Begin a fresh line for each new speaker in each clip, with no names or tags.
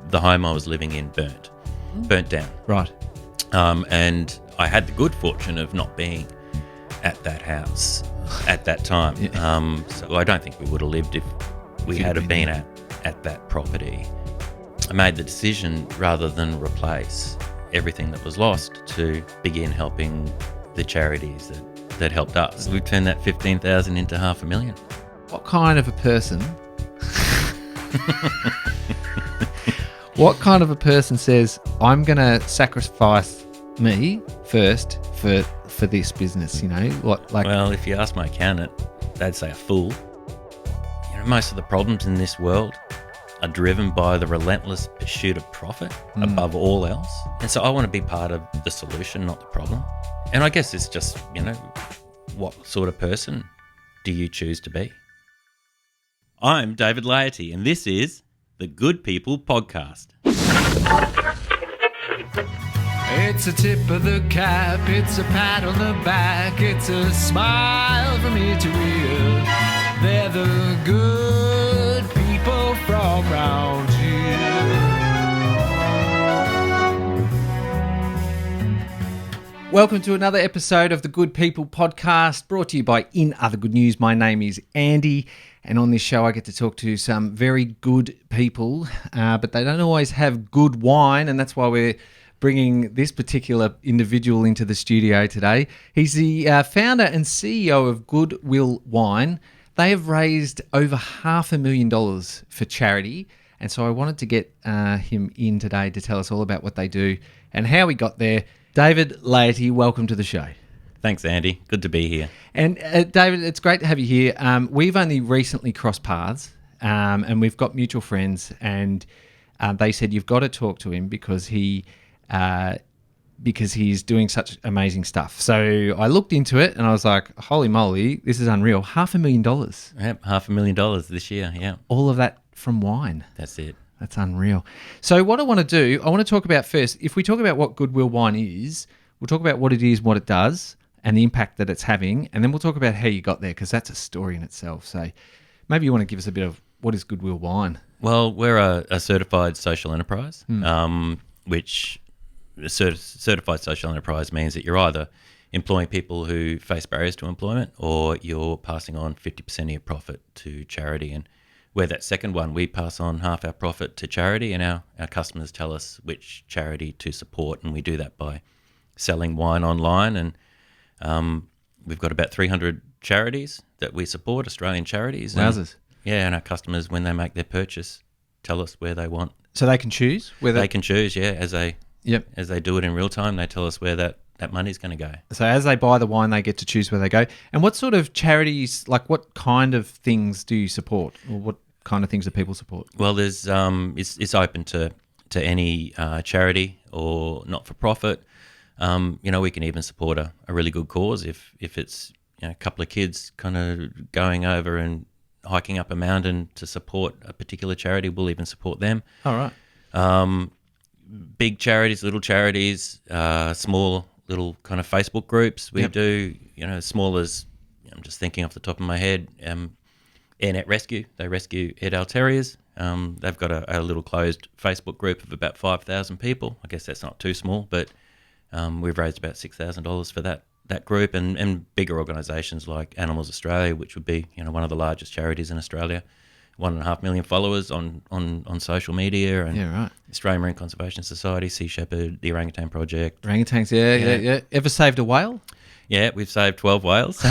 the home I was living in burnt down.
Right.
And I had the good fortune of not being at that house at that time.
Yeah.
So I don't think we would have lived if we had have been at that property. I made the decision, rather than replace everything that was lost, to begin helping the charities that helped us. We turned that $15,000 into $500,000.
What kind of a person? What kind of a person says, I'm going to sacrifice me first for this business? You know,
Well, if you ask my accountant, they'd say a fool. You know, most of the problems in this world are driven by the relentless pursuit of profit above all else. And so I want to be part of the solution, not the problem. And I guess it's just, what sort of person do you choose to be? I'm David Laity, and this is the Good People Podcast.
It's a tip of the cap, it's a pat on the back, it's a smile from ear to ear. They're the good people from round here. Welcome to another episode of the Good People Podcast, brought to you by In Other Good News. My name is Andy, and on this show I get to talk to some very good people, but they don't always have good wine, and that's why we're bringing this particular individual into the studio today. He's the founder and CEO of Goodwill Wine. They have raised over $500,000 for charity, and so I wanted to get him in today to tell us all about what they do and how we got there. David Laity, welcome to the show.
Thanks, Andy. Good to be here.
And David, it's great to have you here. We've only recently crossed paths, and we've got mutual friends, and they said you've got to talk to him because he's doing such amazing stuff. So I looked into it and I was like, holy moly, this is unreal. $500,000.
Yep, $500,000 this year, yeah.
All of that from wine.
That's it.
That's unreal. So what I want to do, I want to talk about first, if we talk about what Goodwill Wine is, we'll talk about what it is, what it does, and the impact that it's having, and then we'll talk about how you got there, because that's a story in itself. So maybe you want to give us a bit of what is Goodwill Wine?
Well, we're a certified social enterprise, which certified social enterprise means that you're either employing people who face barriers to employment, or you're passing on 50% of your profit to charity. And we're that second one. We pass on half our profit to charity, and our customers tell us which charity to support, and we do that by selling wine online. And we've got about 300 charities that we support, Australian charities.
Wowzers.
And our customers, when they make their purchase, tell us where they want.
So they can choose?
They can choose, yeah. As they do it in real time, they tell us where that money's going to go. So
as they buy the wine, they get to choose where they go. And what sort of charities, like what kind of things do you support, or what kind of things do people support?
Well, there's it's open to any charity or not-for-profit. We can even support a really good cause if it's a couple of kids kind of going over and hiking up a mountain to support a particular charity. We'll even support them.
All right.
Big charities, little charities, small little kind of Facebook groups. We do, as small as, I'm just thinking off the top of my head, Airnet Rescue. They rescue Airedale Terriers. They've got a little closed Facebook group of about 5,000 people. I guess that's not too small, but we've raised about $6,000 for that group, and bigger organisations like Animals Australia, which would be one of the largest charities in Australia, 1.5 million followers on social media, and Australian Marine Conservation Society, Sea Shepherd, the Orangutan Project.
Orangutans, yeah. Ever saved a whale?
Yeah, we've saved 12 whales,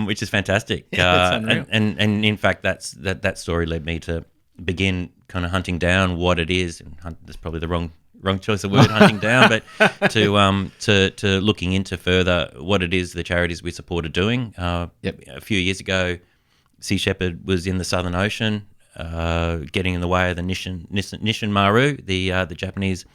which is fantastic.
That's unreal.
And in fact, that story led me to begin kind of hunting down what it is, and that's probably the wrong choice of word, hunting down, but to looking into further what it is the charities we support are doing. A few years ago, Sea Shepherd was in the Southern Ocean, getting in the way of the Nishin Maru, the Japanese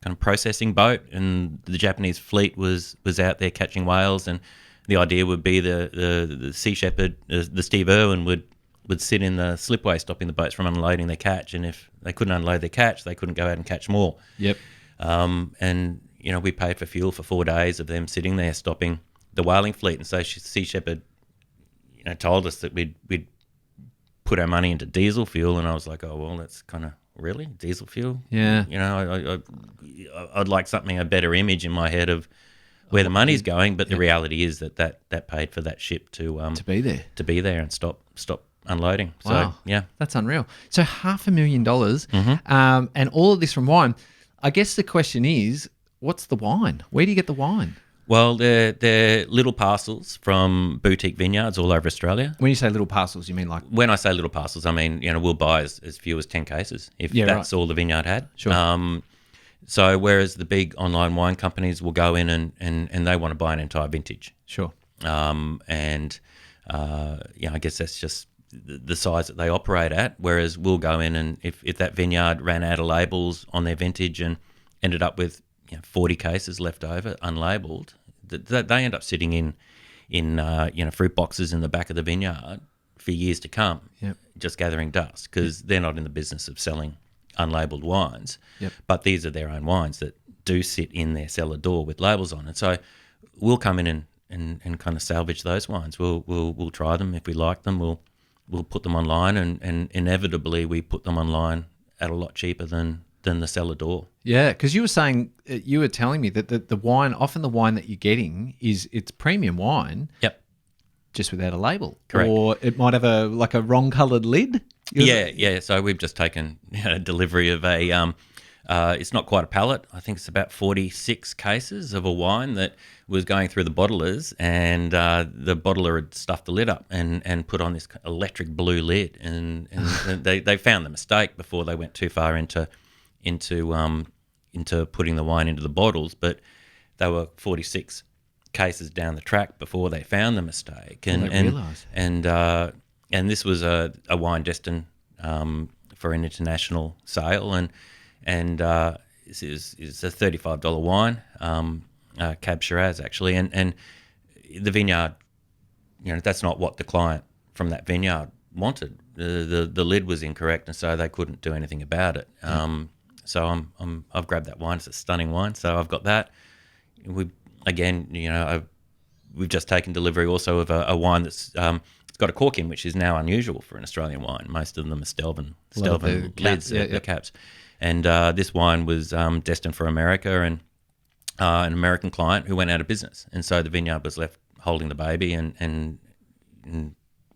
kind of processing boat, and the Japanese fleet was out there catching whales, and the idea would be the Sea Shepherd, the Steve Irwin would sit in the slipway stopping the boats from unloading their catch, and if they couldn't unload their catch, they couldn't go out and catch more.
Yep.
And we paid for fuel for 4 days of them sitting there stopping the whaling fleet, and so Sea Shepherd told us that we'd put our money into diesel fuel, and I was like, oh well, that's kind of really? Diesel fuel?
Yeah.
You know, I'd like a better image in my head of where the money's going, but the reality is that paid for that ship to
be there
and stop unloading.
Wow.
So yeah,
That's unreal. So $500,000, and all of this from wine. I guess the question is, what's the wine? Where do you get the wine?
well, they're little parcels from boutique vineyards all over Australia.
When you say little parcels, you mean like...
When I say little parcels, I mean, we'll buy as few as 10 cases if that's all the vineyard had.
Sure.
So whereas the big online wine companies will go in and they want to buy an entire vintage.
Sure.
I guess that's just the size that they operate at, whereas we'll go in and if that vineyard ran out of labels on their vintage and ended up with 40 cases left over unlabeled, they end up sitting in fruit boxes in the back of the vineyard for years to come, just gathering dust, because they're not in the business of selling unlabeled wines, but these are their own wines that do sit in their cellar door with labels on. And so we'll come in and kind of salvage those wines. We'll try them. If we like them, we'll put them online, and inevitably we put them online at a lot cheaper than the cellar door.
Yeah, because you were telling me that the wine, often the wine that you're getting it's premium wine.
Yep.
Just without a label.
Correct. Or
it might have a wrong coloured lid.
Yeah. So we've just taken delivery of it's not quite a pallet. I think it's about 46 cases of a wine that was going through the bottlers, and the bottler had stuffed the lid up and put on this electric blue lid, and they found the mistake before they went too far into putting the wine into the bottles, but they were 46 cases down the track before they found the mistake, and this was a wine destined for an international sale, and it's a $35 wine, Cab Shiraz actually, and the vineyard, that's not what the client from that vineyard wanted. The lid was incorrect, and so they couldn't do anything about it. So I've grabbed that wine. It's a stunning wine, so I've got that. We've just taken delivery also of a wine that's it's got a cork in, which is now unusual for an Australian wine. Most of them are Stelvin lids, the caps. And this wine was destined for America, and an American client who went out of business, and so the vineyard was left holding the baby, and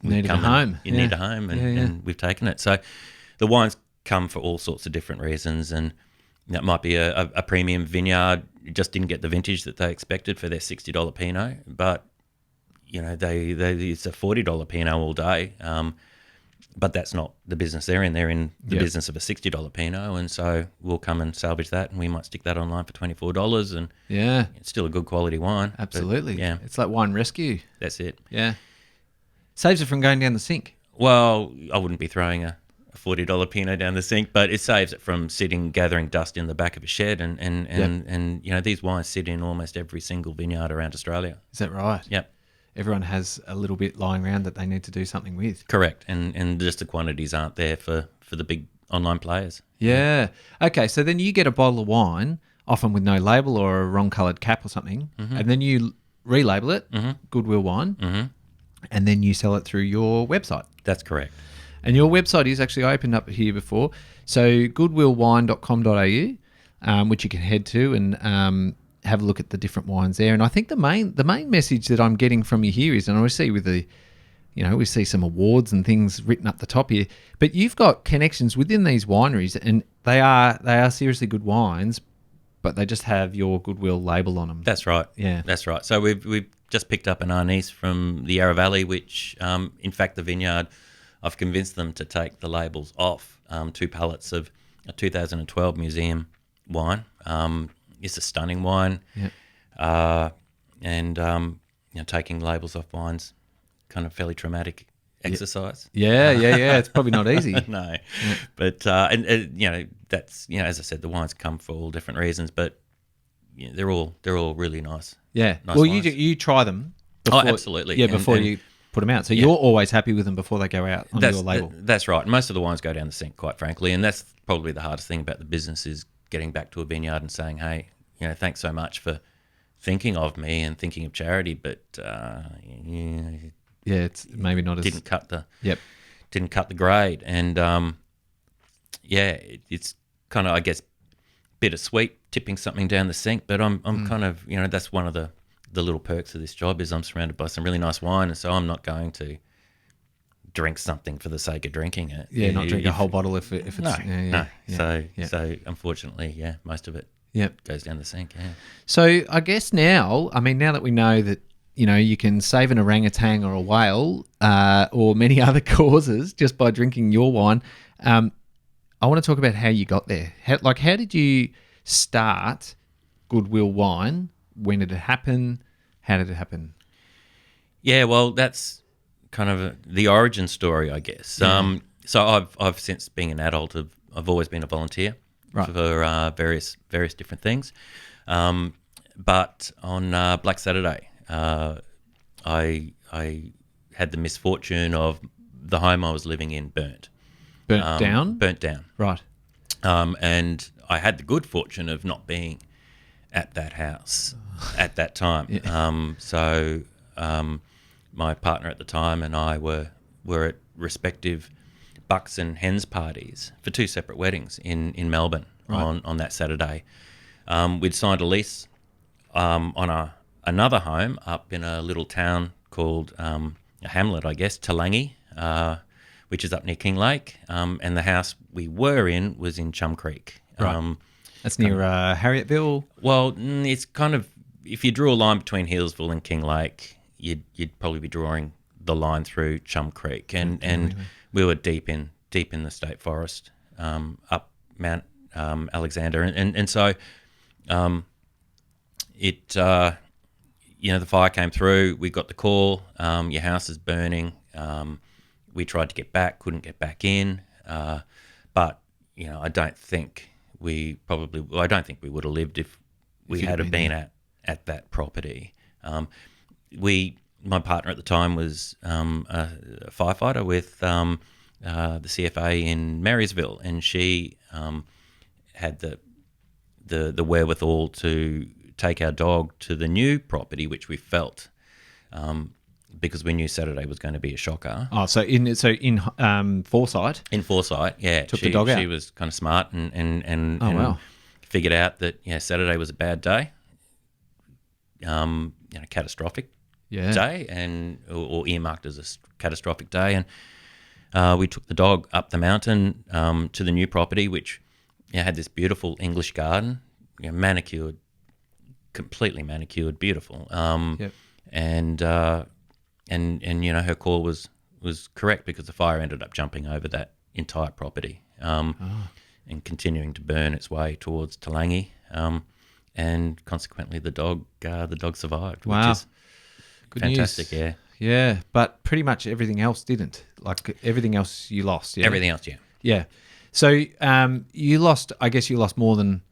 needed a home.
You need a home, and we've taken it. So the wines come for all sorts of different reasons, and that might be a premium vineyard just didn't get the vintage that they expected for their $60 Pinot, but it's a $40 Pinot all day. But that's not the business they're in. They're in the business of a $60 Pinot, and so we'll come and salvage that, and we might stick that online for $24, and it's still a good quality wine.
Absolutely.
But,
it's like wine rescue.
That's it.
Yeah. Saves it from going down the sink.
Well, I wouldn't be throwing a $40 Pinot down the sink, but it saves it from gathering dust in the back of a shed, and these wines sit in almost every single vineyard around Australia.
Is that right?
Yep.
Everyone has a little bit lying around that they need to do something with.
Correct, and just the quantities aren't there for the big online players.
Yeah. Okay, so then you get a bottle of wine, often with no label or a wrong coloured cap or something, and then you relabel it, Goodwill wine, and then you sell it through your website.
That's correct.
And your website is actually opened up here before, so goodwillwine.com.au, which you can head to and have a look at the different wines there. And I think the main message that I'm getting from you here is, and I see with the, we see some awards and things written up the top here, but you've got connections within these wineries, and they are seriously good wines, but they just have your Goodwill label on them.
That's right.
Yeah,
that's right. So we've just picked up an anise from the Yarra Valley, which in fact the vineyard, I've convinced them to take the labels off 2 pallets of a 2012 museum wine. It's a stunning wine, and taking labels off wines, kind of fairly traumatic exercise.
Yeah. It's probably not easy.
No, but that's as I said, the wines come for all different reasons, but they're all really nice.
Yeah.
Nice
well,
wines.
you try them. Before,
absolutely.
Yeah, before you put them out. So you're always happy with them before they go out on your label.
That's right. Most of the wines go down the sink, quite frankly, and that's probably the hardest thing about the business is getting back to a vineyard and saying, hey, thanks so much for thinking of me and thinking of charity, but
it's maybe not
didn't cut the grade, and yeah, it's kind of, I guess, bittersweet tipping something down the sink, but I'm kind of, that's one of the little perks of this job is I'm surrounded by some really nice wine, and so I'm not going to drink something for the sake of drinking it.
Yeah, not drink a whole bottle if it's...
No, no.
Yeah,
So unfortunately, most of it goes down the sink, yeah.
So I guess now that we know that, you can save an orangutan or a whale or many other causes just by drinking your wine, I want to talk about how you got there. How did you start Goodwill Wine? When did it happen? How did it happen?
Yeah, well, that's kind of the origin story, I guess.
Yeah.
So I've since being an adult, I've always been a volunteer
Right.
for various different things. But on Black Saturday, I had the misfortune of the home I was living in burnt.
Burnt down?
Burnt down.
Right.
And I had the good fortune of not being at that house at that time.
Yeah.
So my partner at the time and I were at respective bucks and hens parties for two separate weddings in Melbourne on that Saturday. We'd signed a lease on another home up in a little town called a hamlet, I guess, Talangi, which is up near King Lake, and the house we were in was in Chum Creek.
Right. That's near Harrietville?
Well, it's kind of, if you drew a line between Healesville and King Lake, you'd probably be drawing the line through Chum Creek, and we were deep in the state forest, up Mount Alexander, and so the fire came through. We got the call. Your house is burning. We tried to get back, couldn't get back in, but I don't think we would have lived if we had have been at that property. My partner at the time was a firefighter with the CFA in Marysville, and she had the wherewithal to take our dog to the new property, which we felt because we knew Saturday was going to be a shocker.
Oh, so in Foresight?
In Foresight, yeah.
Took the dog out?
She was kind of smart and
wow.
figured out that Saturday was a bad day, catastrophic day, or earmarked as a catastrophic day, and we took the dog up the mountain to the new property, which had this beautiful English garden, manicured, completely manicured, beautiful. And her call was correct because the fire ended up jumping over that entire property and continuing to burn its way towards Talangi, and consequently the dog survived.
Wow.
Which is
good
fantastic.
News. Yeah, but pretty much everything else didn't. Like everything else you lost. Yeah?
Everything else, yeah.
Yeah. So you lost more than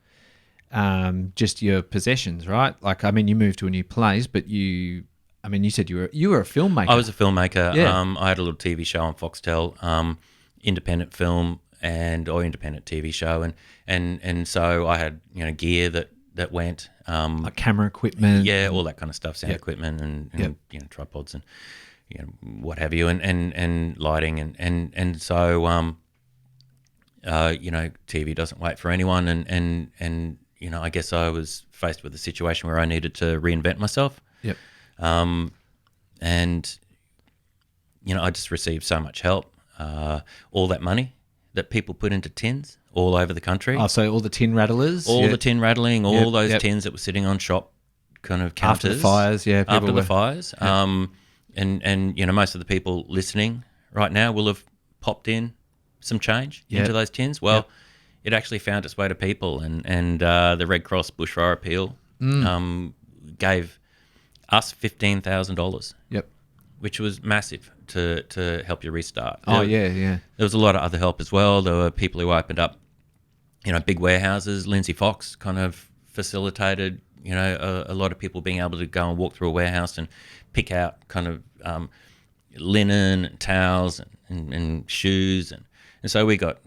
just your possessions, right? Like, you moved to a new place, but you said you were a filmmaker.
I was a filmmaker.
Yeah.
I had a little TV show on Foxtel, independent film or independent TV show, and so I had gear that went
like camera equipment,
all that kind of stuff, sound equipment, and tripods and what have you, and lighting, and so TV doesn't wait for anyone, and I guess I was faced with a situation where I needed to reinvent myself.
Yep.
And I just received so much help. All that money that people put into tins all over the country.
Oh, so all the tin rattlers?
All the tin rattling, all those tins that were sitting on shop kind of counters.
After the fires, yeah.
After the fires. And most of the people listening right now will have popped in some change into those tins. Well, it actually found its way to people, and the Red Cross Bushfire Appeal gave us $15,000.
Yep.
Which was massive to help you restart.
Yeah.
There was a lot of other help as well. There were people who opened up, big warehouses. Lindsay Fox kind of facilitated, a lot of people being able to go and walk through a warehouse and pick out kind of linen, and towels, and shoes, and so we got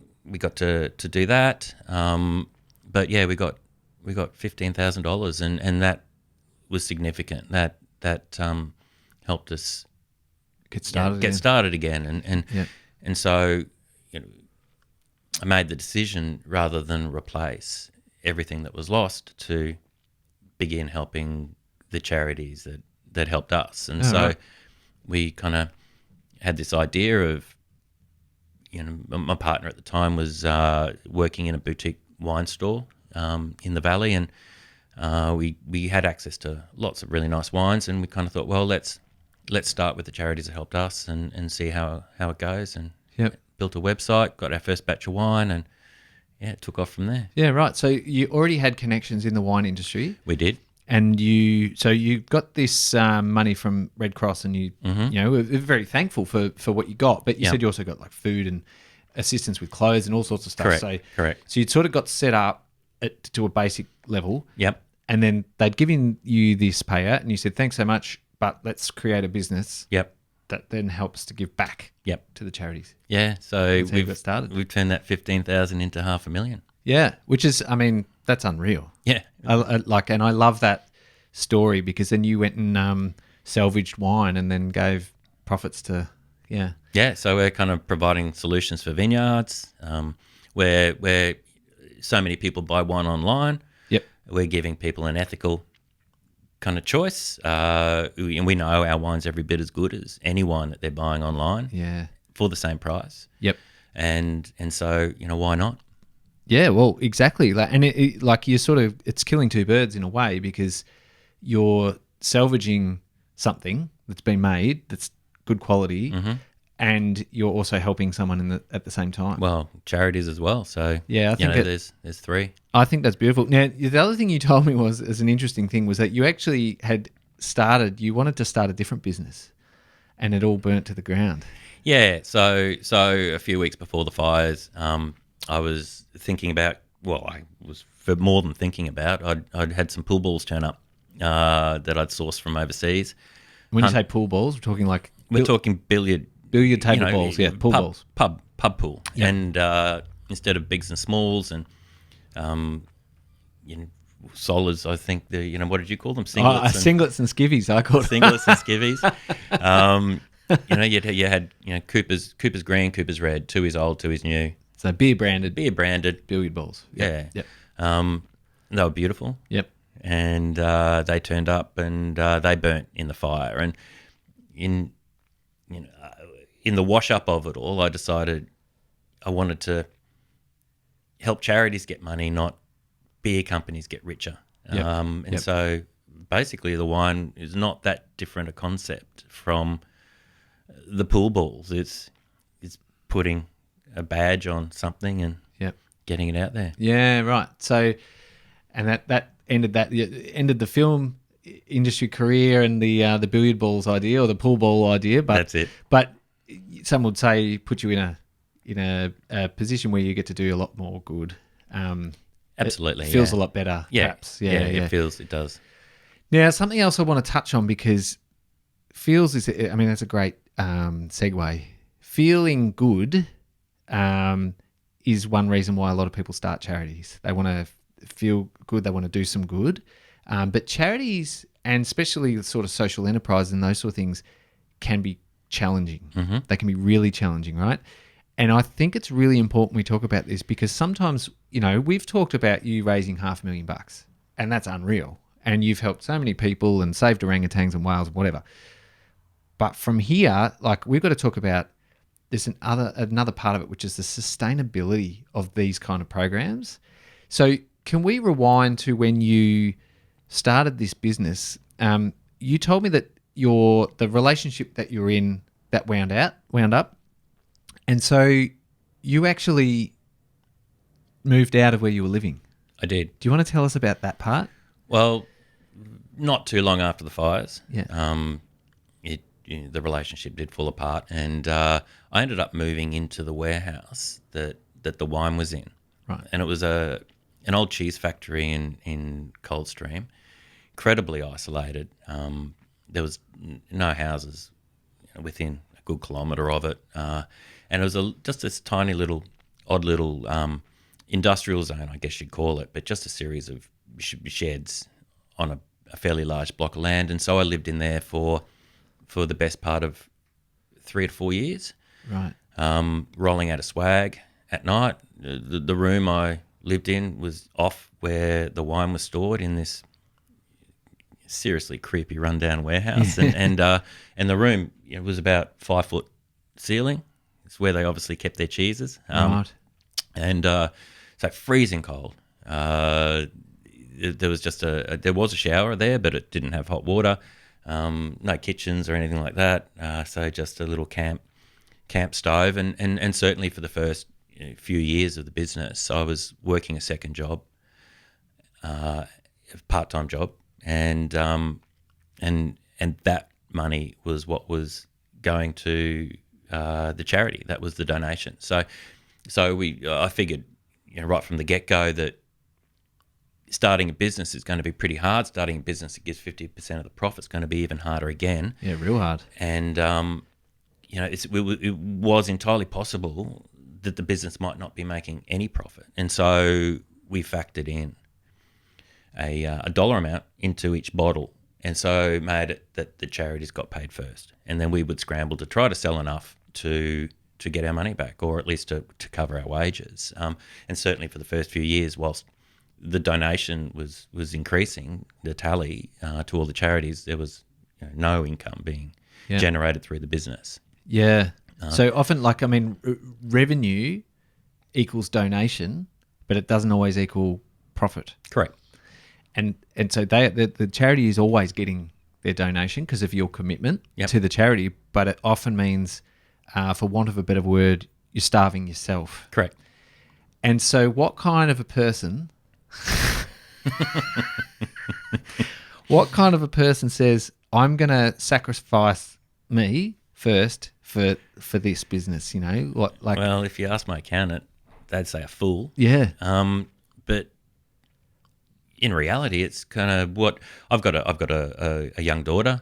to do that. But yeah, we got $15,000, and that was significant. That helped us
get started
again, and so I made the decision, rather than replace everything that was lost, to begin helping the charities that helped us. And so
right.
we kind of had this idea of, my partner at the time was working in a boutique wine store in the Valley, and we had access to lots of really nice wines, and we kind of thought, well, let's start with the charities that helped us and see how it goes. And
Yep.
built a website, got our first batch of wine, and it took off from there.
Yeah, right. So you already had connections in the wine industry.
We did.
And you got this money from Red Cross, and you were very thankful for what you got. But you said you also got like food and assistance with clothes and all sorts of stuff.
Correct.
So you'd sort of got set up to a basic level.
Yep.
And then they'd given you this payout, and you said, "Thanks so much, but let's create a business."
Yep.
That then helps to give back.
Yep.
To the charities.
Yeah. So
That's how you got started.
We've turned that 15,000 into $500,000.
Yeah, which is, I mean, that's unreal.
Yeah.
And I love that story, because then you went and salvaged wine and then gave profits to, yeah.
Yeah, so we're kind of providing solutions for vineyards, where so many people buy wine online.
Yep.
We're giving people an ethical kind of choice, and we know our wine's every bit as good as any wine that they're buying online.
Yeah.
For the same price.
Yep.
And so, why not?
Yeah, well, exactly. And it's killing two birds in a way, because you're salvaging something that's been made that's good quality, and you're also helping someone at the same time.
Well, charities as well. So
yeah, I think
there's three.
I think that's beautiful. Now, the other thing you told me was, as an interesting thing, was that you actually you wanted to start a different business, and it all burnt to the ground.
Yeah. So a few weeks before the fires, I was thinking about. Well, I was for more than thinking about. I'd had some pool balls turn up that I'd sourced from overseas.
When you say pool balls, we're talking like
we're talking billiard
table balls, yeah, pool balls,
pub pool, and instead of bigs and smalls and solids, I think what did you call them?
Singlets and skivvies, I call them.
Singlets and skivvies. You had Cooper's Green, Cooper's Red, 2 is old, 2 is new.
So beer branded
billiard balls.
Yep.
Yeah. They were beautiful.
Yep.
And they turned up, and they burnt in the fire. And in the wash up of it all, I decided I wanted to help charities get money, not beer companies get richer.
Yep.
So basically, the wine is not that different a concept from the pool balls. It's putting a badge on something and getting it out there.
Yeah, right. So, and that ended the film industry career and the billiard balls idea or the pool ball idea. But
that's it.
But some would say put you in a position where you get to do a lot more good.
Absolutely,
it feels a lot better.
Yeah,
perhaps.
It does.
Now, something else I want to touch on, because feels is, I mean, that's a great segue. Feeling good is one reason why a lot of people start charities. They want to feel good. They want to do some good. But charities, and especially the sort of social enterprise and those sort of things, can be challenging.
Mm-hmm.
They can be really challenging, right? And I think it's really important we talk about this, because sometimes, we've talked about you raising $500,000, and that's unreal. And you've helped so many people and saved orangutans and whales and whatever. But from here, we've got to talk about there's another part of it, which is the sustainability of these kind of programs. So can we rewind to when you started this business? You told me that the relationship that you're in that wound up. And so you actually moved out of where you were living.
I did.
Do you want to tell us about that part?
Well, not too long after the fires.
Yeah.
The relationship did fall apart, and I ended up moving into the warehouse that the wine was in.
Right.
And it was an old cheese factory in Coldstream, incredibly isolated. There was no houses within a good kilometre of it, and it was just this tiny odd little industrial zone, I guess you'd call it, but just a series of sheds on a fairly large block of land. And so I lived in there for the best part of 3 to 4 years.
Right.
Rolling out of swag at night, the room I lived in was off where the wine was stored in this seriously creepy rundown warehouse, and the room was about 5 foot ceiling. It's where they obviously kept their cheeses,
Right.
and so freezing cold. There was just there was a shower there, but it didn't have hot water. No kitchens or anything like that. So just a little camp stove, and certainly for the first few years of the business, I was working a second job, a part-time job, and that money was what was going to the charity. That was the donation. So I figured, right from the get-go that starting a business is going to be pretty hard. Starting a business that gives 50% of the profit is going to be even harder again.
Yeah, real hard.
And it was entirely possible that the business might not be making any profit, and so we factored in a dollar amount into each bottle, and so made it that the charities got paid first, and then we would scramble to try to sell enough to get our money back, or at least to cover our wages. And certainly for the first few years, whilst the donation was increasing, the tally to all the charities, there was no income being generated through the business.
Yeah. So often, revenue equals donation, but it doesn't always equal profit.
Correct.
And so the charity is always getting their donation because of your commitment to the charity, but it often means, for want of a better word, you're starving yourself.
Correct.
And so what kind of a person says, I'm going to sacrifice me first for this business, Well,
if you ask my accountant, they'd say a fool.
Yeah.
But in reality, it's kind of what I've got a young daughter.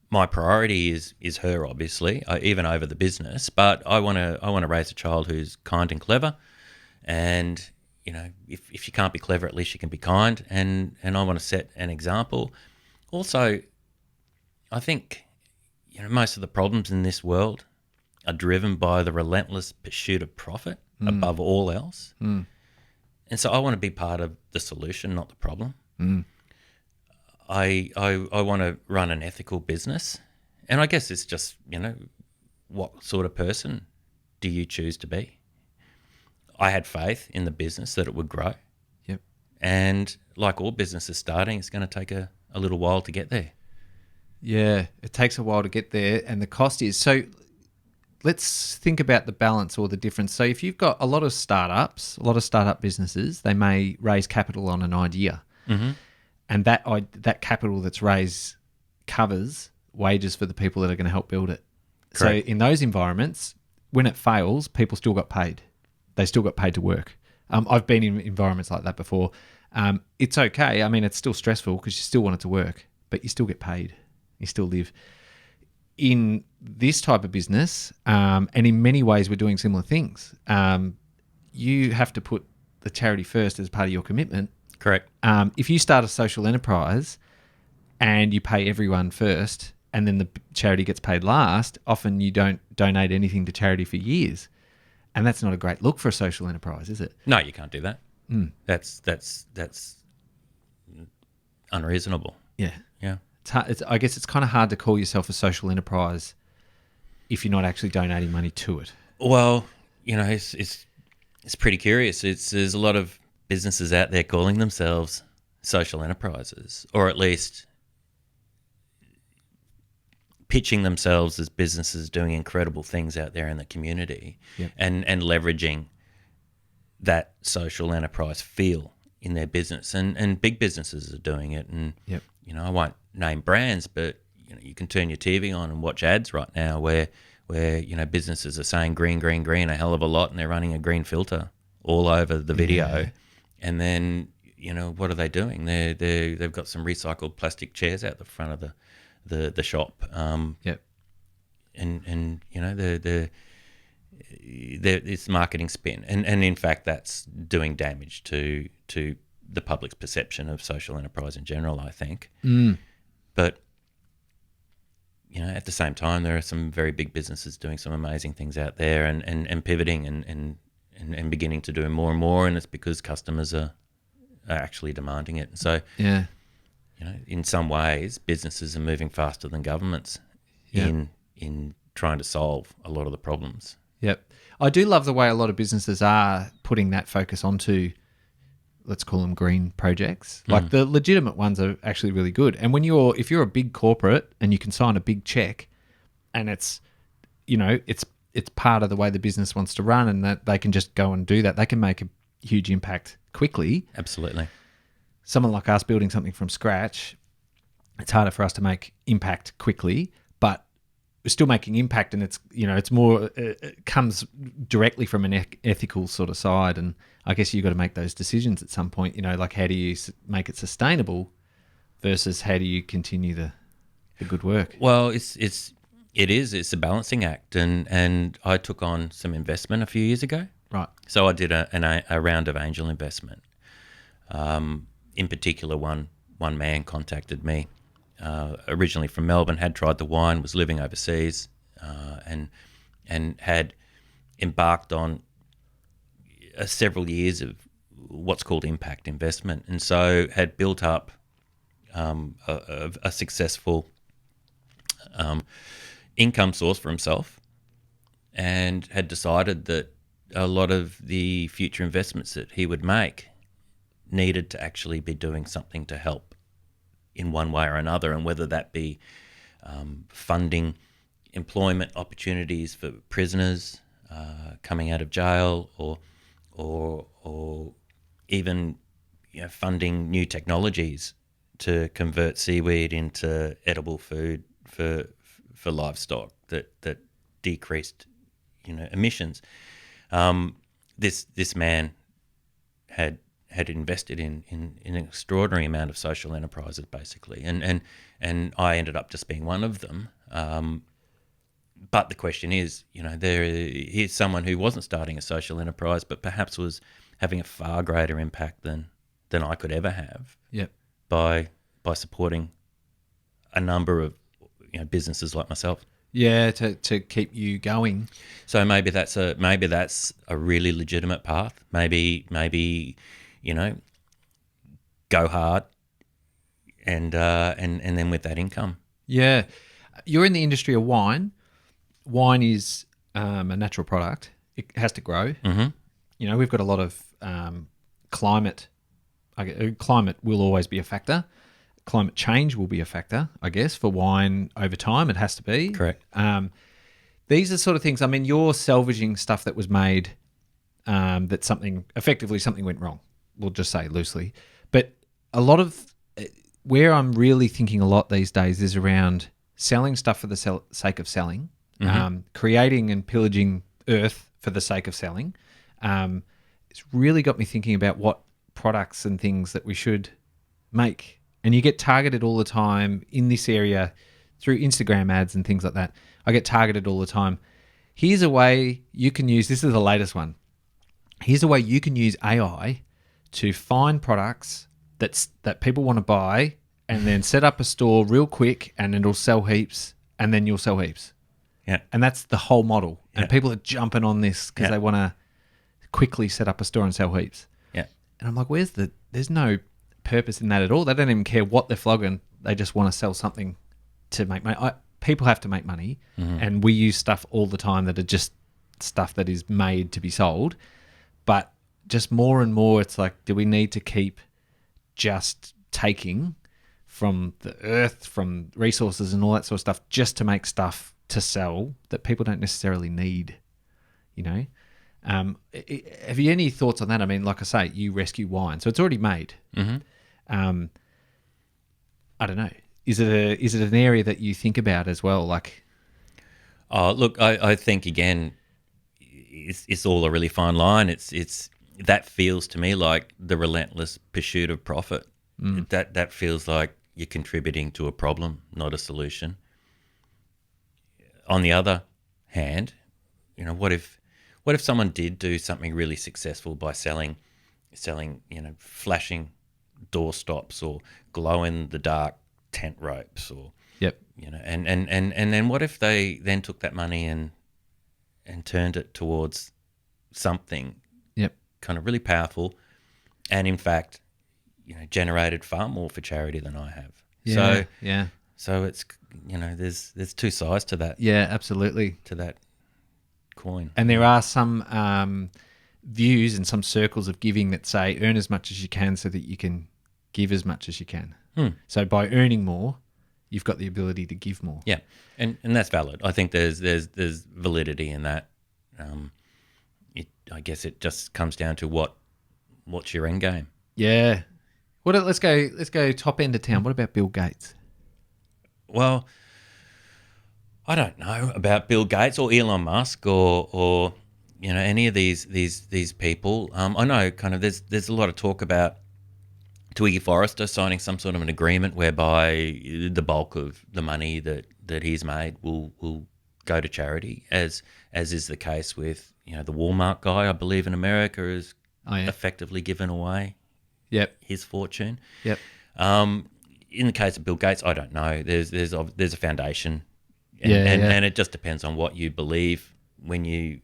My priority is her, obviously, even over the business. But I want to raise a child who's kind and clever, and if she can't be clever, at least she can be kind, and I want to set an example. Also, I think most of the problems in this world are driven by the relentless pursuit of profit above all else. And so I want to be part of the solution, not the problem. I want to run an ethical business, and I guess it's just what sort of person do you choose to be? I had faith in the business that it would grow.
Yep.
And like all businesses starting, it's going to take a little while to get there.
Yeah, it takes a while to get there, and the cost is. So let's think about the balance or the difference. So if you've got a lot of startup businesses, they may raise capital on an idea.
Mm-hmm.
And that capital that's raised covers wages for the people that are going to help build it.
Correct.
So in those environments, when it fails, people still got paid. They still got paid to work. I've been in environments like that before. It's okay. I mean, it's still stressful because you still want it to work, but you still get paid. You still live. In this type of business, and in many ways we're doing similar things, you have to put the charity first as part of your commitment.
Correct.
If you start a social enterprise and you pay everyone first and then the charity gets paid last, often you don't donate anything to charity for years. And that's not a great look for a social enterprise, is it?
No, you can't do that. That's unreasonable.
Yeah.
Yeah.
I guess it's kind of hard to call yourself a social enterprise if you're not actually donating money to it.
Well, it's pretty curious. There's a lot of businesses out there calling themselves social enterprises, or at least pitching themselves as businesses doing incredible things out there in the community.
Yep.
and leveraging that social enterprise feel in their business. And big businesses are doing it. And,
Yep.
I won't name brands, but, you can turn your TV on and watch ads right now where businesses are saying green, green, green a hell of a lot, and they're running a green filter all over the video.
Yeah.
And then, what are they doing? They've got some recycled plastic chairs out the front of the shop.
Yep.
And it's marketing spin, and in fact that's doing damage to the public's perception of social enterprise in general, I think. But at the same time, there are some very big businesses doing some amazing things out there and pivoting and beginning to do more and more, and it's because customers are actually demanding it. So,
Yeah.
in some ways, businesses are moving faster than governments
Yeah.
in trying to solve a lot of the problems.
Yep. I do love the way a lot of businesses are putting that focus onto, let's call them green projects. Like the legitimate ones are actually really good. And if you're a big corporate and you can sign a big check and it's part of the way the business wants to run, and that they can just go and do that, they can make a huge impact quickly.
Absolutely.
Someone like us building something from scratch, it's harder for us to make impact quickly, but we're still making impact, and it's more, it comes directly from an ethical sort of side. And I guess you've got to make those decisions at some point, like how do you make it sustainable versus how do you continue the good work?
Well, it's a balancing act, and I took on some investment a few years ago.
Right.
So I did a round of angel investment. In particular, one man contacted me, originally from Melbourne, had tried the wine, was living overseas, and had embarked on several years of what's called impact investment, and so had built up a successful income source for himself, and had decided that a lot of the future investments that he would make needed to actually be doing something to help in one way or another, and whether that be funding employment opportunities for prisoners coming out of jail, or even funding new technologies to convert seaweed into edible food for livestock that decreased emissions. This man had invested in an extraordinary amount of social enterprises, basically, and I ended up just being one of them. But the question is, here's someone who wasn't starting a social enterprise, but perhaps was having a far greater impact than I could ever have.
Yep.
By supporting a number of businesses like myself.
Yeah, to keep you going.
So maybe that's a really legitimate path. Maybe go hard, and then with that income.
Yeah, you're in the industry of wine. Wine is a natural product. It has to grow.
Mm-hmm.
We've got a lot of climate. Climate will always be a factor. Climate change will be a factor, I guess, for wine over time. It has to be.
Correct.
These are sort of things. I mean, you're salvaging stuff that was made that something went wrong. We'll just say loosely. But a lot of where I'm really thinking a lot these days is around selling stuff for the sake of selling, creating and pillaging earth for the sake of selling. It's really got me thinking about what products and things that we should make. And you get targeted all the time in this area through Instagram ads and things like that. I get targeted all the time. Here's a way you can use, this is the latest one. Here's a way you can use AI to find products that people want to buy, and then set up a store real quick, and it'll sell heaps, and then you'll sell heaps.
Yeah.
And that's the whole model. Yeah. And people are jumping on this because they want to quickly set up a store and sell heaps.
Yeah.
And I'm like, there's no purpose in that at all. They don't even care what they're flogging. They just want to sell something to make money. People have to make money, and we use stuff all the time that are just stuff that is made to be sold. But just more and more, it's like, do we need to keep just taking from the earth, from resources and all that sort of stuff, just to make stuff to sell that people don't necessarily need? Have you any thoughts on that? I mean, like I say, you rescue wine, so it's already made. I don't know. Is it an area that you think about as well? Like,
look, I think again, it's all a really fine line. It's that feels to me like the relentless pursuit of profit. That feels like you're contributing to a problem, not a solution. On the other hand, what if someone did do something really successful by selling, flashing doorstops or glow in the dark tent ropes, or
Yep.
And then what if they then took that money and turned it towards something
Yep.
kind of really powerful, and in fact, generated far more for charity than I have.
Yeah. Yeah.
So it's there's two sides to that
Yeah. Absolutely.
to that coin.
And there are some views and some circles of giving that say earn as much as you can so that you can give as much as you can. So by earning more, you've got the ability to give more.
Yeah, and that's valid. I think there's validity in that. I guess it just comes down to what's your end game.
Yeah. Let's go top end of town. What about Bill Gates?
Well, I don't know about Bill Gates or Elon Musk or any of these people. I know kind of there's a lot of talk about Twiggy Forrester signing some sort of an agreement whereby the bulk of the money that he's made will go to charity, as is the case with the Walmart guy, I believe, in America, is effectively given away his fortune.
Yep.
In the case of Bill Gates, I don't know. There's a foundation, and it just depends on what you believe when you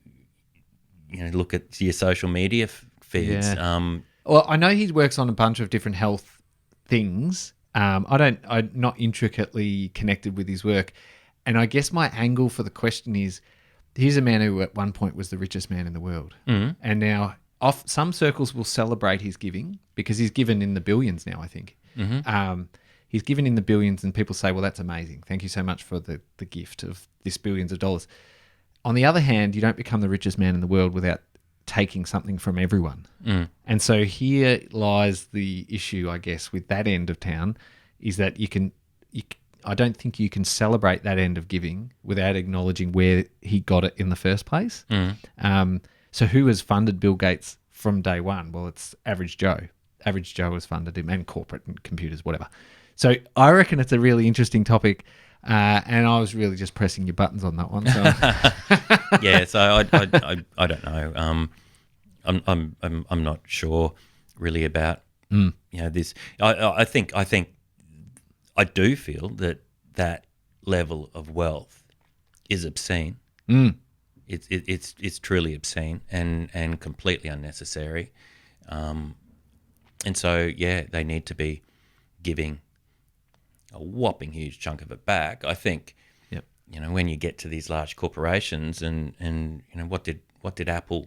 look at your social media feeds.
Yeah. Well, I know he works on a bunch of different health things. I'm not intricately connected with his work, and I guess my angle for the question is, here's a man who at one point was the richest man in the world, and now some circles will celebrate his giving because he's given in the billions now, I think. He's given in the billions, and people say, well, that's amazing. Thank you so much for the gift of this billions of dollars. On the other hand, you don't become the richest man in the world without taking something from everyone. And so here lies the issue, I guess, with that end of town, is that I don't think you can celebrate that end of giving without acknowledging where he got it in the first place. So who has funded Bill Gates from day one? Well, it's Average Joe. Average Joe has funded him, and corporate and computers, whatever. So I reckon it's a really interesting topic, and I was really just pressing your buttons on that one. So.
Yeah, so I don't know. I'm not sure really about this. I think I do feel that level of wealth is obscene. It's truly obscene and completely unnecessary. And so they need to be giving a whopping huge chunk of it back. I think when you get to these large corporations and what did Apple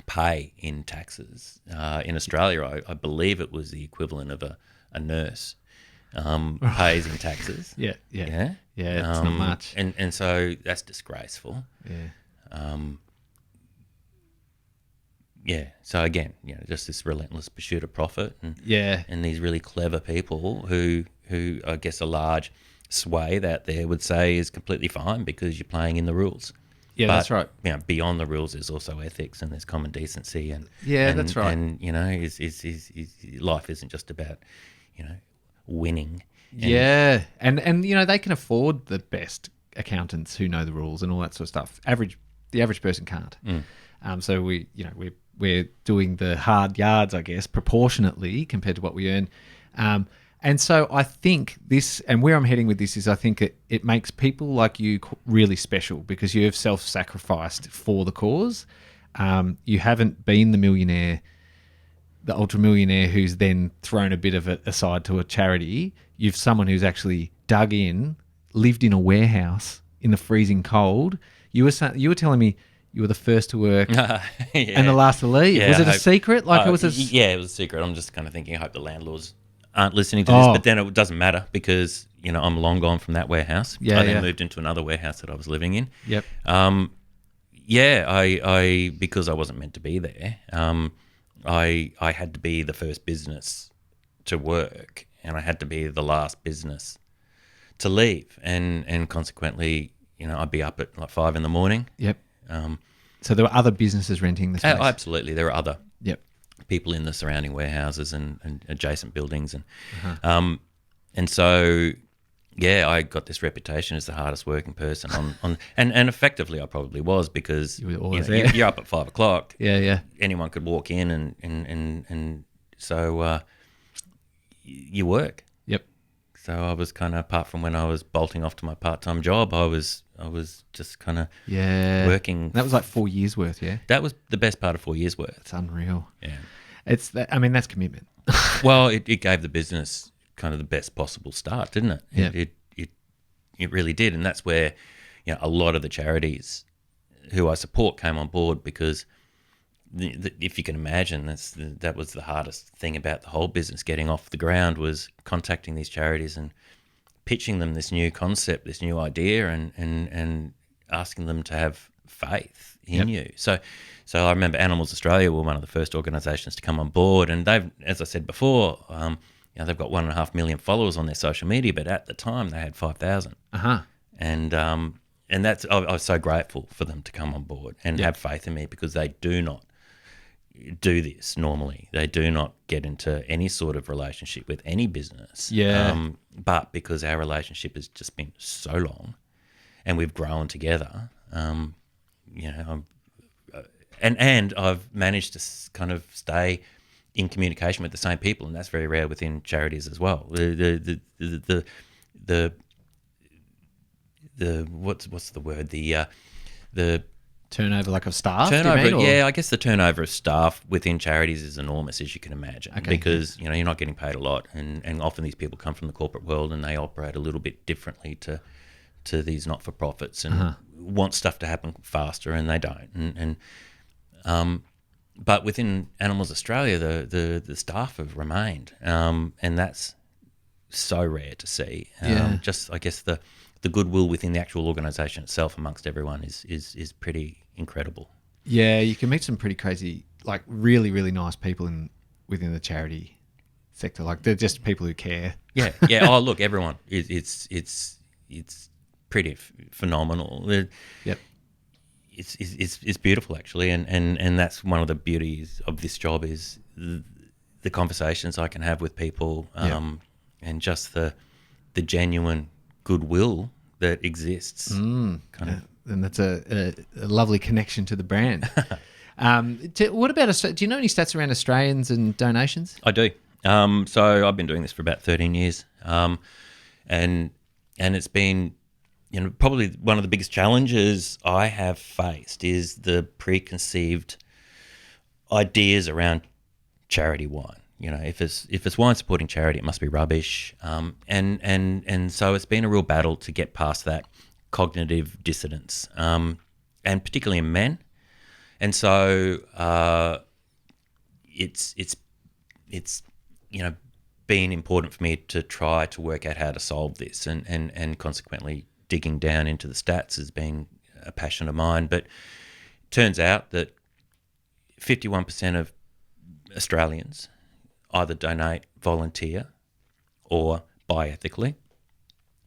pay in taxes in Australia? I believe it was the equivalent of a nurse pays in taxes.
Yeah, it's not much.
And so that's disgraceful. So again, just this relentless pursuit of profit, and these really clever people who I guess a large swathe out there would say is completely fine because you're playing in the rules.
Yeah,
but,
that's right.
Beyond the rules, there's also ethics and there's common decency, and
that's right.
And life isn't just about winning.
And they can afford the best accountants who know the rules and all that sort of stuff. The average person can't. So we're doing the hard yards, I guess, proportionately compared to what we earn. And so I think this, and where I'm heading with this is I think it makes people like you really special because you have self-sacrificed for the cause. You haven't been the millionaire, the ultra-millionaire who's then thrown a bit of it aside to a charity. You've someone who's actually dug in, lived in a warehouse in the freezing cold. You were telling me you were the first to work and the last to leave.
Yeah,
was it a secret?
It was a secret. I'm just kind of thinking, I hope the landlords aren't listening to this, but then it doesn't matter because I'm long gone from that warehouse. I then moved into another warehouse that I was living in.
Yep.
I because I wasn't meant to be there. I had to be the first business to work, and I had to be the last business to leave, and consequently, I'd be up at like 5 a.m.
Yep. So there were other businesses renting the space.
Absolutely, there were other people in the surrounding warehouses and adjacent buildings, and so I got this reputation as the hardest working person on and effectively I probably was because you're up at 5 o'clock. Anyone could walk in and so you work.
Yep.
So I was kind of, apart from when I was bolting off to my part-time job, I was just kind of working.
That was like 4 years worth, yeah?
That was the best part of 4 years worth.
It's unreal.
Yeah.
That's commitment.
Well, it gave the business kind of the best possible start, didn't it?
Yeah.
It really did. And that's where, a lot of the charities who I support came on board, because if you can imagine, that was the hardest thing about the whole business getting off the ground, was contacting these charities and pitching them this new concept, this new idea, and asking them to have faith in you. So I remember Animals Australia were one of the first organisations to come on board, and they've, as I said before, they've got 1.5 million followers on their social media, but at the time they had 5,000. And that's, I was so grateful for them to come on board and have faith in me, because they do not do this normally. They do not get into any sort of relationship with any business. But because our relationship has just been so long and we've grown together, and I've managed to kind of stay in communication with the same people, and that's very rare within charities as well. The what's the word? The
turnover, like, of staff?
Turnover, I guess the turnover of staff within charities is enormous, as you can imagine, because you're not getting paid a lot, and often these people come from the corporate world and they operate a little bit differently to these not-for-profits and want stuff to happen faster, and they don't. But within Animals Australia, the staff have remained, and that's so rare to see. Just, I guess, the goodwill within the actual organisation itself amongst everyone is pretty incredible.
Yeah, you can meet some pretty crazy, like, really, really nice people within the charity sector. Like, they're just people who care.
Yeah. Oh, look, everyone. It's pretty phenomenal.
Yep.
It's beautiful, actually, and that's one of the beauties of this job, is the conversations I can have with people, and just the genuine goodwill that exists.
And that's a lovely connection to the brand. What about do you know any stats around Australians and donations?
I do. So I've been doing this for about 13 years, and it's been, probably one of the biggest challenges I have faced is the preconceived ideas around charity wine. If it's wine supporting charity, it must be rubbish. And so it's been a real battle to get past that cognitive dissonance, and particularly in men. And so it's been important for me to try to work out how to solve this, and consequently digging down into the stats has been a passion of mine. But it turns out that 51% of Australians either donate, volunteer, or buy ethically.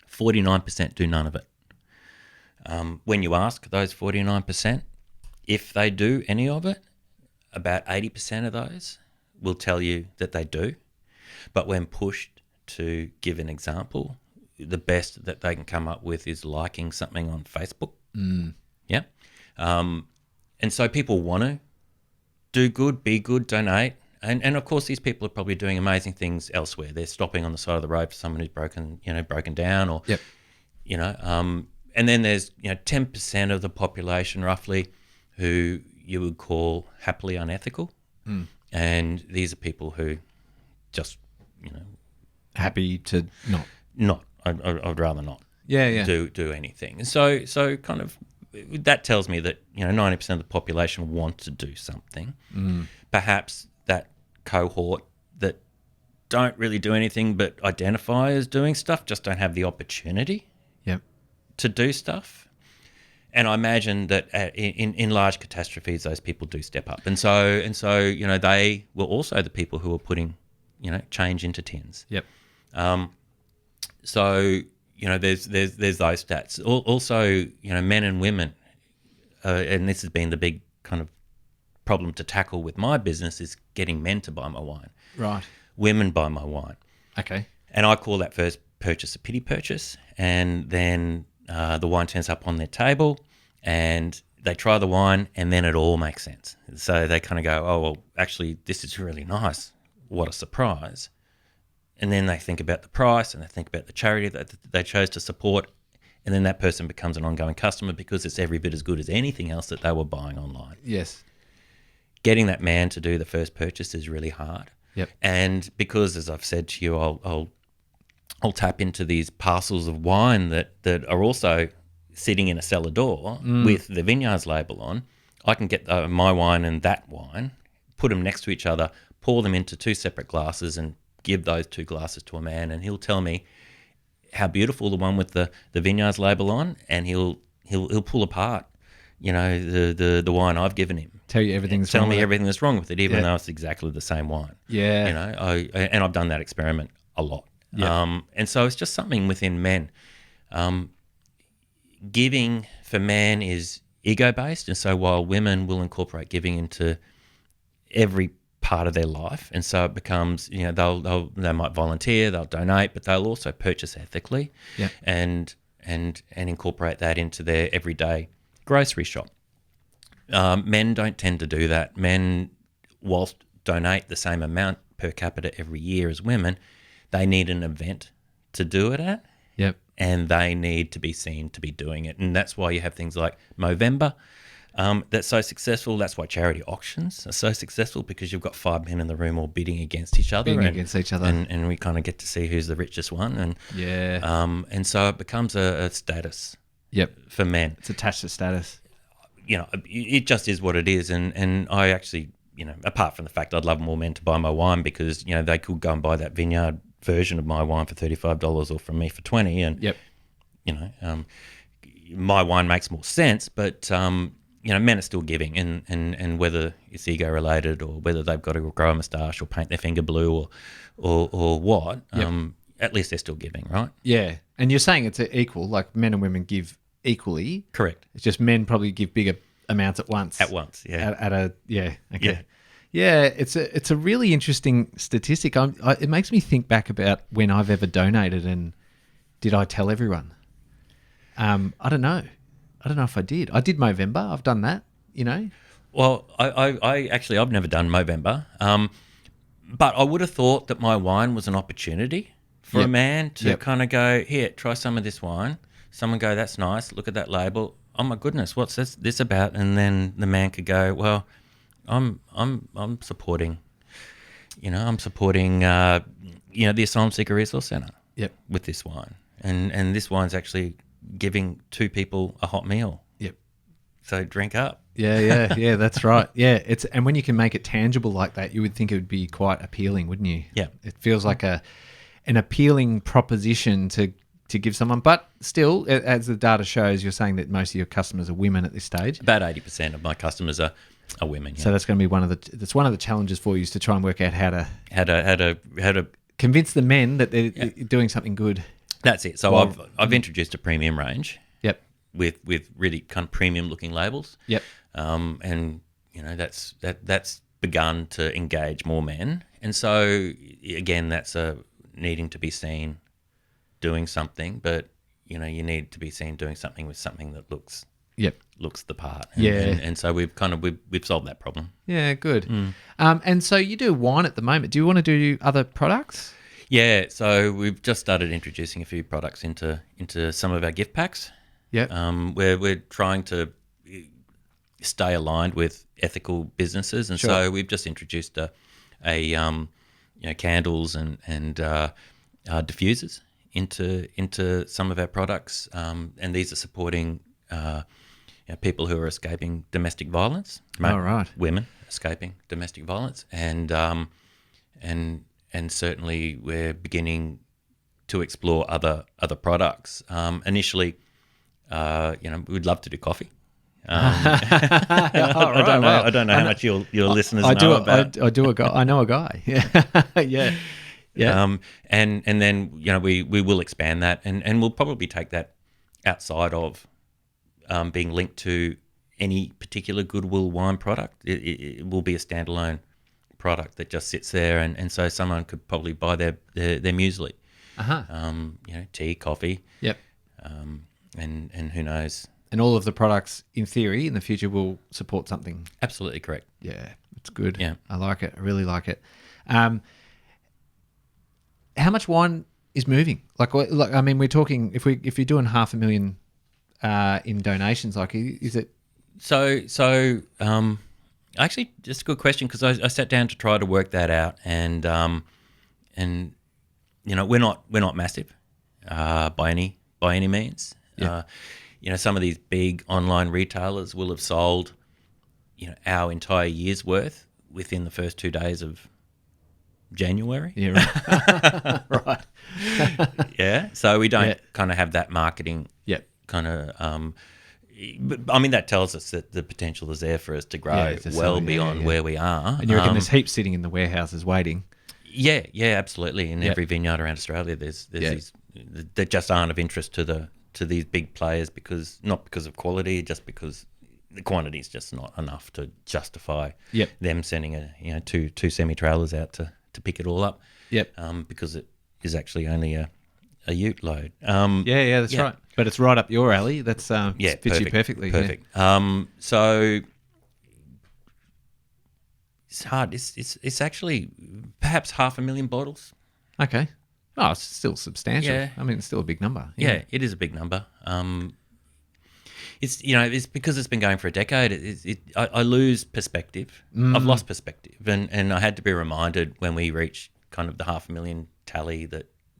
49% do none of it. When you ask those 49% if they do any of it, about 80% of those will tell you that they do. But when pushed to give an example, the best that they can come up with is liking something on Facebook. Yeah. And so people want to do good, be good, donate. And of course, these people are probably doing amazing things elsewhere. They're stopping on the side of the road for someone who's broken down, or, and then there's 10% of the population roughly who you would call happily unethical, and these are people who just
happy to
not. I'd rather not.
Yeah.
Do anything. So kind of that tells me that 90% of the population want to do something. Perhaps that cohort that don't really do anything but identify as doing stuff just don't have the opportunity to do stuff. And I imagine that in large catastrophes, those people do step up. And so they were also the people who were putting change into tins. So there's those stats. Also, men and women, and this has been the big kind of problem to tackle with my business, is getting men to buy my wine.
Right.
Women buy my wine.
Okay.
And I call that first purchase a pity purchase, and then the wine turns up on their table, and they try the wine, and then it all makes sense. So they kind of go, oh, well, actually, this is really nice. What a surprise. and then they think about the price and they think about the charity that they chose to support, and then that person becomes an ongoing customer because it's every bit as good as anything else that they were buying online.
Yes.
Getting that man to do the first purchase is really hard.
Yep.
And because, as I've said to you, I'll tap into these parcels of wine that are also sitting in a cellar door with the Vineyards label on. I can get my wine and that wine, put them next to each other, pour them into 2 separate glasses and give those 2 glasses to a man, and he'll tell me how beautiful the one with the Vineyards label on, and he'll pull apart, the wine I've given him.
Tell you everything's wrong with it.
Everything that's wrong with it, even though it's exactly the same wine.
Yeah.
And I've done that experiment a lot.
Yeah.
And so it's just something within men. Giving for man is ego-based, and so while women will incorporate giving into every part of their life, and so it becomes, they might volunteer, they'll donate, but they'll also purchase ethically, and incorporate that into their everyday grocery shop. Men don't tend to do that. Men, whilst donate the same amount per capita every year as women, they need an event to do it at.
Yep.
And they need to be seen to be doing it. And that's why you have things like Movember that's so successful. That's why charity auctions are so successful, because you've got 5 men in the room all bidding against each other. And we kind of get to see who's the richest one. And so it becomes a status for men.
It's attached to status.
It just is what it is. And I actually, apart from the fact I'd love more men to buy my wine, because, they could go and buy that Vineyard version of my wine for $35 or from me for $20, and my wine makes more sense, but men are still giving, and whether it's ego related or whether they've got to grow a moustache or paint their finger blue or what, at least they're still giving, right?
Yeah. And you're saying it's equal, like men and women give equally.
Correct.
It's just men probably give bigger amounts at once. Okay. Yeah, it's a really interesting statistic. It makes me think back about when I've ever donated, and did I tell everyone? I don't know. I don't know if I did. I did Movember. I've done that,
Well, I've never done Movember, but I would have thought that my wine was an opportunity for a man to kind of go, here, try some of this wine. Someone go, that's nice. Look at that label. Oh my goodness, what's this about? And then the man could go, well, I'm supporting, the Asylum Seeker Resource Centre with this wine. And this wine's actually giving 2 people a hot meal. Yep. So drink up.
Yeah, that's right. Yeah, and when you can make it tangible like that, you would think it would be quite appealing, wouldn't you?
Yeah.
It feels like an appealing proposition to give someone, but still, as the data shows, you're saying that most of your customers are women at this stage.
About 80% of my customers are women. Yeah.
So that's going to be one of the challenges for you, is to try and work out how to convince the men that they're doing something good. That's it.
So I've introduced a premium range.
Yep.
With really kind of premium looking labels.
Yep.
And that's begun to engage more men. And so again, that's needing to be seen doing something, but you need to be seen doing something with something that looks the part. And so we've solved that problem.
Yeah, good. And so you do wine at the moment. Do you want to do other products?
Yeah, so we've just started introducing a few products into some of our gift packs.
Yeah.
We're trying to stay aligned with ethical businesses, and so we've just introduced candles and diffusers into some of our products, and these are supporting people who are escaping domestic violence. Women escaping domestic violence, and certainly we're beginning to explore other products. Initially, we'd love to do coffee. I don't know how much your listeners know about.
I know a guy. Yeah. Yeah.
And then we will expand that, and we'll probably take that outside of being linked to any particular Goodwill wine product. It will be a standalone product that just sits there, and so someone could probably buy their muesli, tea, coffee.
Yep.
And who knows.
And all of the products, in theory, in the future will support something.
Absolutely correct.
Yeah, it's good.
Yeah.
I like it. I really like it. how much wine is moving? Like, I mean, we're talking if you're doing 500,000 in donations, like, is it?
So, actually, just a good question, because I sat down to try to work that out, and we're not massive by any means.
Yeah.
Some of these big online retailers will have sold, our entire year's worth within the first 2 days of January.
Yeah, right. Right.
Yeah, so we don't kind of have that marketing.
Yep.
Kind of. But, I mean, that tells us that the potential is there for us to grow beyond where we are.
And you reckon there's heaps sitting in the warehouses waiting?
Yeah, absolutely. In every vineyard around Australia, there's these that just aren't of interest to these big players, not because of quality, just because the quantity is just not enough to justify them sending two semi trailers out to pick it all up.
Yep.
Because it is actually only a ute load.
That's right. But it's right up your alley. That's fits you perfectly.
Perfect. Yeah. So it's hard. It's actually perhaps 500,000 bottles.
Okay. Oh, it's still substantial.
Yeah.
I mean, it's still a big number.
Yeah, it is a big number. It's because it's been going for a decade. I lose perspective. I've lost perspective, and I had to be reminded when we reach kind of the 500,000 tally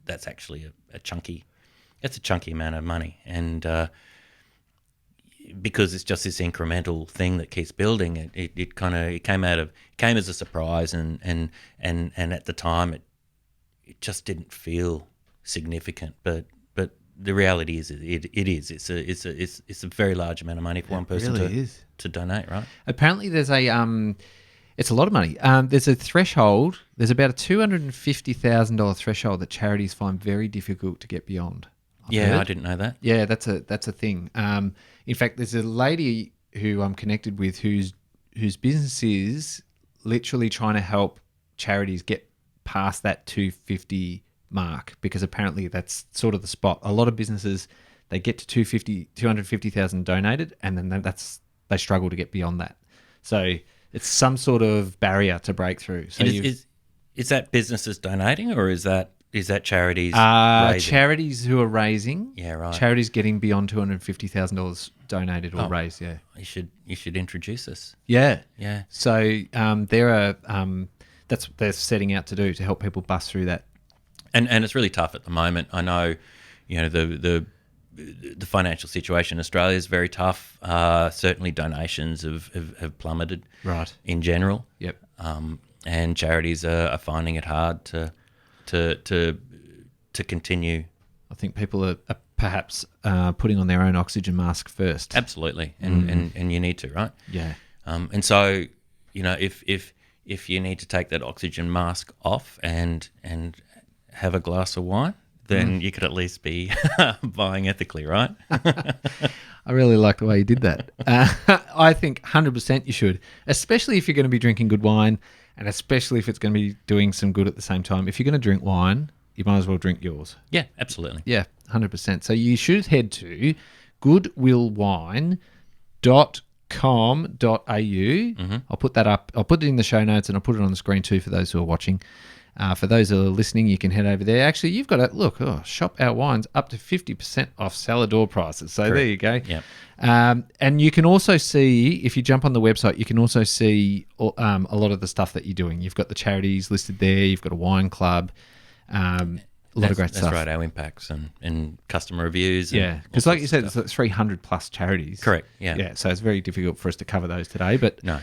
that's actually a chunky amount of money, and because it's just this incremental thing that keeps building. It came as a surprise, and at the time it just didn't feel significant, but the reality is it is. It's a very large amount of money for one person to donate, right?
Apparently, there's it's a lot of money. There's a threshold. There's about a $250,000 threshold that charities find very difficult to get beyond. I've heard.
I didn't know that.
Yeah, that's a thing. In fact, there's a lady who I'm connected with whose business is literally trying to help charities get past that 250 mark, because apparently that's sort of the spot. A lot of businesses, they get to 250,000 donated, and then they struggle to get beyond that. So it's some sort of barrier to break through. So
is that businesses donating, or is that charities raising?
Charities who are raising.
Yeah, right.
Charities getting beyond $250,000 donated or raised. Yeah,
you should introduce us.
Yeah.
So
they're setting out to help people bust through that.
And it's really tough at the moment. I know, the financial situation in Australia is very tough. Certainly donations have plummeted,
right, in
general.
Yep.
And charities are finding it hard to continue.
I think people are perhaps putting on their own oxygen mask first.
Absolutely, and you need to, right?
Yeah.
And so, if you need to take that oxygen mask off and have a glass of wine, then you could at least be buying ethically, right?
I really like the way you did that. I think 100% you should, especially if you're going to be drinking good wine, and especially if it's going to be doing some good at the same time. If you're going to drink wine, you might as well drink yours.
Yeah, absolutely.
Yeah, 100%. So you should head to goodwillwine.com.au. I'll put that up. I'll put it in the show notes, and I'll put it on the screen too for those who are watching. For those who are listening, you can head over there. Actually, you've got to look. Shop Our Wines up to 50% off cellar door prices. So There you go.
Yep.
And you can also see, if you jump on the website, you can also see a lot of the stuff that you're doing. You've got the charities listed there. You've got a wine club. A lot of great stuff.
That's right, our impacts and customer reviews.
Yeah, because like you said, it's 300 plus charities.
Correct, yeah.
Yeah, so it's very difficult for us to cover those today. But
no.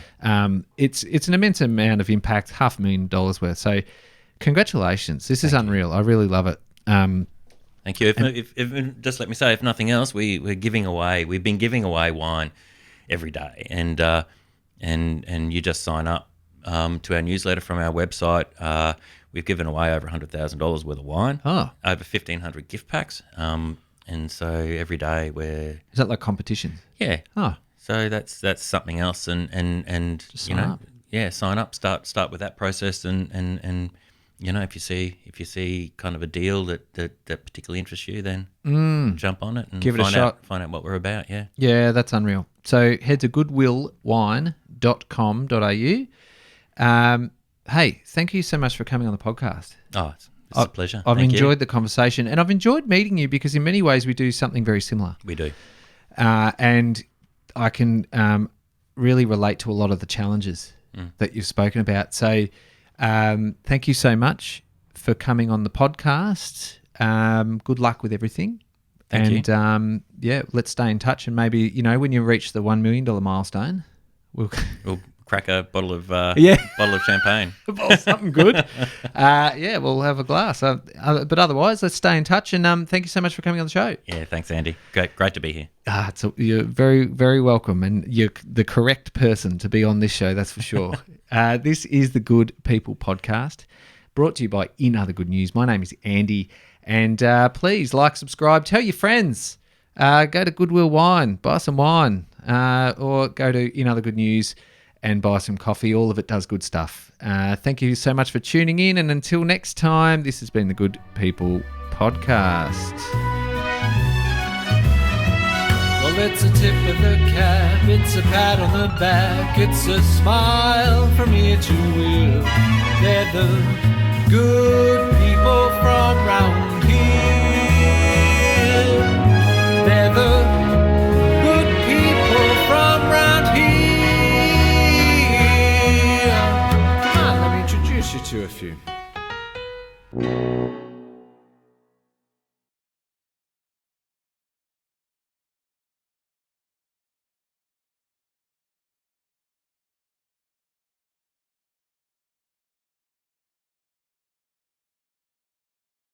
It's an immense amount of impact, $500,000 worth. So congratulations. This is unreal. I really love it.
Thank you. If just let me say, if nothing else, we've been giving away wine every day, and you just sign up to our newsletter from our website. We've given away over $100,000 worth of wine, over 1,500 gift packs, and so every day
is that like competition?
Yeah.
Oh,
so that's something else, and
sign up.
Sign up. Start with that process, and if you see kind of a deal that particularly interests you, then jump on it and
give it a shot.
Find out what we're about. Yeah.
Yeah, that's unreal. So head to goodwillwine.com.au. Hey, thank you so much for coming on the podcast.
Oh, It's a pleasure.
I've
Thank you.
enjoyed the conversation, and I've enjoyed meeting you because in many ways we do something very similar.
We do.
And I can really relate to a lot of the challenges that you've spoken about. So thank you so much for coming on the podcast. Good luck with everything.
Thank
you. Yeah, let's stay in touch. And maybe, when you reach the $1 million milestone, we'll
crack a bottle of bottle of champagne.
Something good. We'll have a glass. But otherwise, let's stay in touch. And thank you so much for coming on the show.
Yeah, thanks, Andy. Great to be here.
You're very, very welcome. And you're the correct person to be on this show, that's for sure. This is the Good People Podcast, brought to you by In Other Good News. My name is Andy. And please like, subscribe, tell your friends. Go to Goodwill Wine, buy some wine. Or go to In Other Good News and buy some coffee. All of it does good stuff. Thank you so much for tuning in. And until next time, this has been the Good People Podcast.
Well, it's a tip of the cap, it's a pat on the back, it's a smile from ear to ear. They're the good people from round here. They're the good people from round here. Come on, let me introduce you to a few.